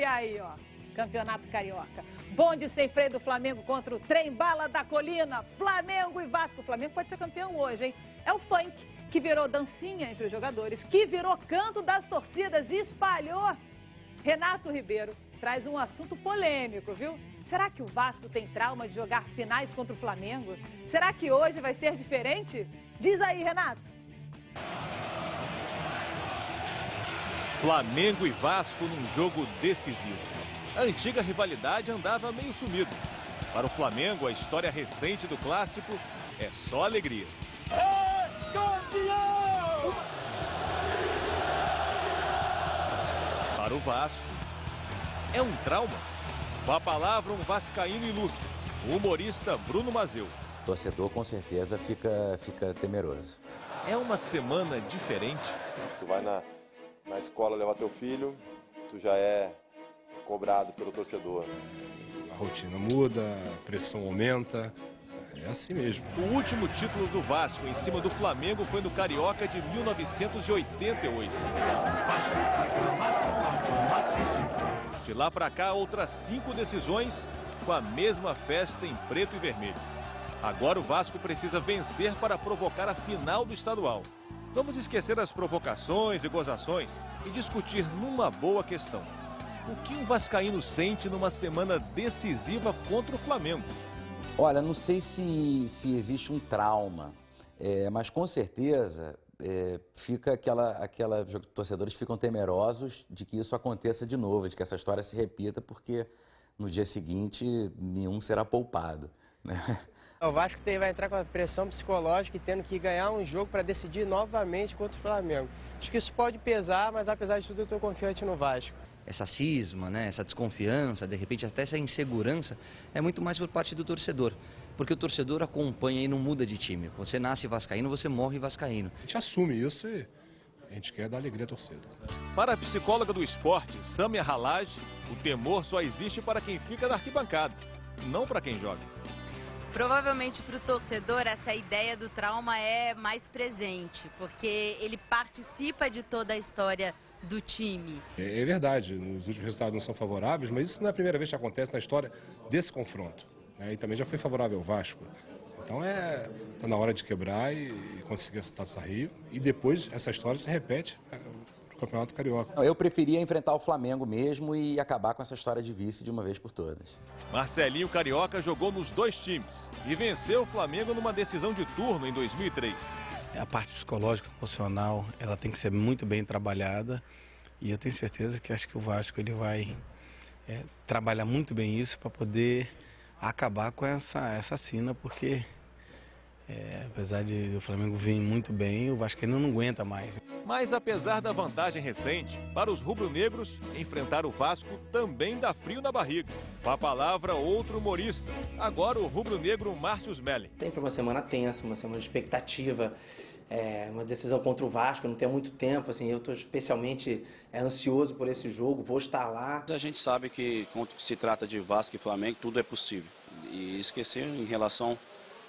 Olha aí, ó. Campeonato Carioca. Bonde sem freio do Flamengo contra o Trem-Bala da Colina. Flamengo e Vasco. O Flamengo pode ser campeão hoje, hein? É o funk que virou dancinha entre os jogadores, que virou canto das torcidas e espalhou. Renato Ribeiro traz um assunto polêmico, viu? Será que o Vasco tem trauma de jogar finais contra o Flamengo? Será que hoje vai ser diferente? Diz aí, Renato. Flamengo e Vasco num jogo decisivo. A antiga rivalidade andava meio sumida. Para o Flamengo, a história recente do clássico é só alegria. É campeão! Para o Vasco, é um trauma. Com a palavra, um vascaíno ilustre, o humorista Bruno Mazeu. O torcedor com certeza fica temeroso. É uma semana diferente. Tu vai na escola levar teu filho, tu já é cobrado pelo torcedor. A rotina muda, a pressão aumenta, é assim mesmo. O último título do Vasco em cima do Flamengo foi no Carioca de 1988. De lá pra cá, outras 5 decisões com a mesma festa em preto e vermelho. Agora o Vasco precisa vencer para provocar a final do estadual. Vamos esquecer as provocações e gozações e discutir numa boa questão. O que um vascaíno sente numa semana decisiva contra o Flamengo? Olha, não sei se existe um trauma, mas com certeza fica os torcedores ficam temerosos de que isso aconteça de novo, de que essa história se repita, porque no dia seguinte nenhum será poupado, né? O Vasco vai entrar com a pressão psicológica e tendo que ganhar um jogo para decidir novamente contra o Flamengo. Acho que isso pode pesar, mas apesar de tudo eu estou confiante no Vasco. Essa cisma, né, essa desconfiança, de repente até essa insegurança, é muito mais por parte do torcedor. Porque o torcedor acompanha e não muda de time. Você nasce vascaíno, você morre vascaíno. A gente assume isso e a gente quer dar alegria à torcida. Para a psicóloga do esporte, Samia Halaj, o temor só existe para quem fica na arquibancada, não para quem joga. Provavelmente para o torcedor essa ideia do trauma é mais presente, porque ele participa de toda a história do time. É verdade, os últimos resultados não são favoráveis, mas isso não é a primeira vez que acontece na história desse confronto, né? E também já foi favorável ao Vasco. Então está na hora de quebrar e conseguir essa Taça Rio, e depois essa história se repete no Campeonato Carioca. Eu preferia enfrentar o Flamengo mesmo e acabar com essa história de vice de uma vez por todas. Marcelinho Carioca jogou nos 2 times e venceu o Flamengo numa decisão de turno em 2003. A parte psicológica, emocional, ela tem que ser muito bem trabalhada, e eu tenho certeza que acho que o Vasco ele vai trabalhar muito bem isso para poder acabar com essa sina, porque apesar de o Flamengo vir muito bem, o Vasco ainda não aguenta mais. Mas apesar da vantagem recente, para os rubro-negros, enfrentar o Vasco também dá frio na barriga. Com a palavra, outro humorista, agora o rubro-negro Márcio Smelling. Sempre uma semana tensa, uma semana de expectativa, uma decisão contra o Vasco, não tem muito tempo, assim, eu estou especialmente ansioso por esse jogo, vou estar lá. A gente sabe que quando se trata de Vasco e Flamengo, tudo é possível. E esquecer em relação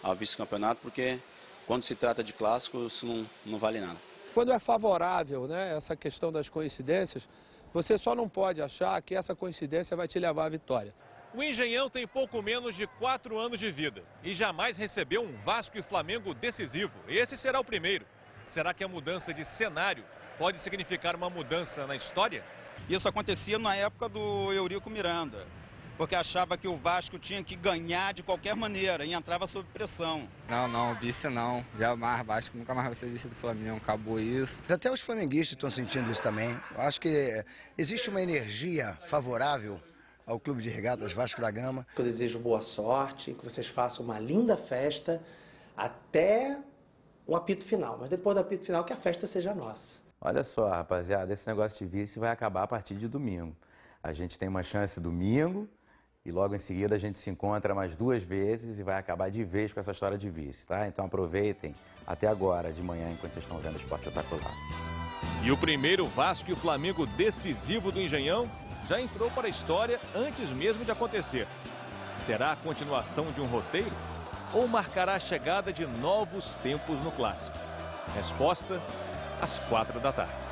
ao vice-campeonato, porque quando se trata de clássico, isso não vale nada. Quando é favorável, né, essa questão das coincidências, você só não pode achar que essa coincidência vai te levar à vitória. O Engenhão tem pouco menos de 4 anos de vida e jamais recebeu um Vasco e Flamengo decisivo. Esse será o primeiro. Será que a mudança de cenário pode significar uma mudança na história? Isso acontecia na época do Eurico Miranda, porque achava que o Vasco tinha que ganhar de qualquer maneira e entrava sob pressão. Não, vice não. Jamais, Vasco nunca mais vai ser vice do Flamengo, acabou isso. Até os flamenguistas estão sentindo isso também. Eu acho que existe uma energia favorável ao Clube de Regatas Vasco da Gama. Eu desejo boa sorte, que vocês façam uma linda festa até o apito final, mas depois do apito final que a festa seja nossa. Olha só, rapaziada, esse negócio de vice vai acabar a partir de domingo. A gente tem uma chance domingo, e logo em seguida a gente se encontra mais 2 vezes e vai acabar de vez com essa história de vice, tá? Então aproveitem até agora de manhã enquanto vocês estão vendo o Esporte Espetacular. E o primeiro Vasco e o Flamengo decisivo do Engenhão já entrou para a história antes mesmo de acontecer. Será a continuação de um roteiro ou marcará a chegada de novos tempos no clássico? Resposta às 4 da tarde.